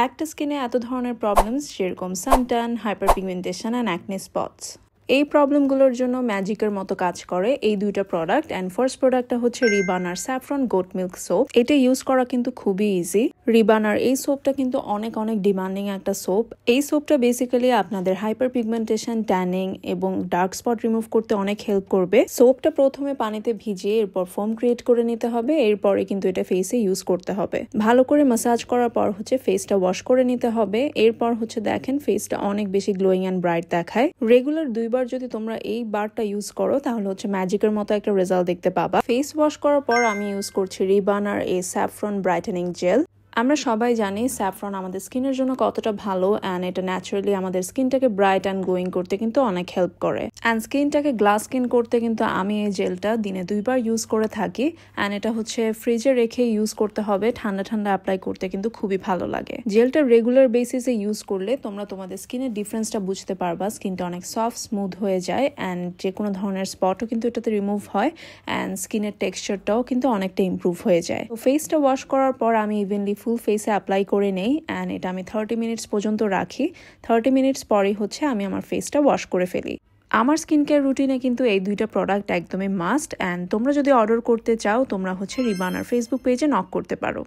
একটা স্কিনে এত ধরনের প্রবলেমস যেরকম suntan, hyperpigmentation and acne spots, এই প্রবলেমগুলোর জন্য ম্যাজিকের মতো কাজ করে এই দুইটা প্রোডাক্ট। অ্যান্ড ফার্স্ট প্রোডাক্টটা হচ্ছে রিবানার স্যাফরন গোট মিল্ক সোপ। এটা ইউজ করা কিন্তু খুবই ইজি। রিবানার এই সোপটা কিন্তু অনেক ডিমান্ডিং একটা সোপ। এই সোপটা বেসিক্যালি আপনাদের হাইপার পিগমেন্টেশন, ট্যানিং এবং ডার্ক স্পট রিমুভ করতে অনেক হেল্প করবে। সোপটা প্রথমে পানিতে ভিজিয়ে এরপর ফোম ক্রিয়েট করে নিতে হবে। এরপরে কিন্তু এটা ফেসে ইউজ করতে হবে। ভালো করে ম্যাসাজ করার পর হচ্ছে ফেসটা ওয়াশ করে নিতে হবে। এরপর হচ্ছে দেখেন ফেসটা অনেক বেশি গ্লোয়িং অ্যান্ড ব্রাইট দেখায়। রেগুলার 2 বার যদি তোমরা এই বারটা ইউজ করো তাহলে হচ্ছে ম্যাজিকের মতো একটা রেজাল্ট দেখতে পাবা। ফেস ওয়াশ করার পর আমি ইউজ করছি রিবানার এই স্যাফরন ব্রাইটেনিং জেল। আমরা সবাই জানি স্যাফরন আমাদের স্কিনের জন্য কতটা ভালো, অ্যান্ড এটা ন্যাচারালি আমাদের স্কিনটাকে ব্রাইট অ্যান্ড গ্লোয়িং করতে কিন্তু অনেক হেল্প করে। অ্যান্ড স্কিনটাকে গ্লাস স্কিন করতে কিন্তু আমি এই জেলটা দিনে 2 বার ইউজ করে থাকি। অ্যান্ড এটা হচ্ছে ফ্রিজে রেখে ইউজ করতে হবে, ঠান্ডা অ্যাপ্লাই করতে কিন্তু খুবই ভালো লাগে। জেলটা রেগুলার বেসিসে ইউজ করলে তোমরা তোমাদের স্কিনের ডিফারেন্সটা বুঝতে পারবা। স্কিনটা অনেক সফট স্মুথ হয়ে যায়, অ্যান্ড যে কোনো ধরনের স্পটও কিন্তু এটাতে রিমুভ হয়, অ্যান্ড স্কিনের টেক্সচারটাও কিন্তু অনেকটা ইম্প্রুভ হয়ে যায়। তো ফেসটা ওয়াশ করার পর আমি ইভেনলি ফুল ফেসে অ্যাপ্লাই করে নেই, অ্যান্ড এটা আমি 30 মিনিটস পর্যন্ত রাখি। 30 মিনিটস পরেই হচ্ছে আমি আমার ফেসটা ওয়াশ করে ফেলি। আমার স্কিন কেয়ার রুটিনে কিন্তু এই দুইটা প্রোডাক্ট একদমই মাস্ট। অ্যান্ড তোমরা যদি অর্ডার করতে চাও তোমরা হচ্ছে রিবানার ফেসবুক পেজে নক করতে পারো।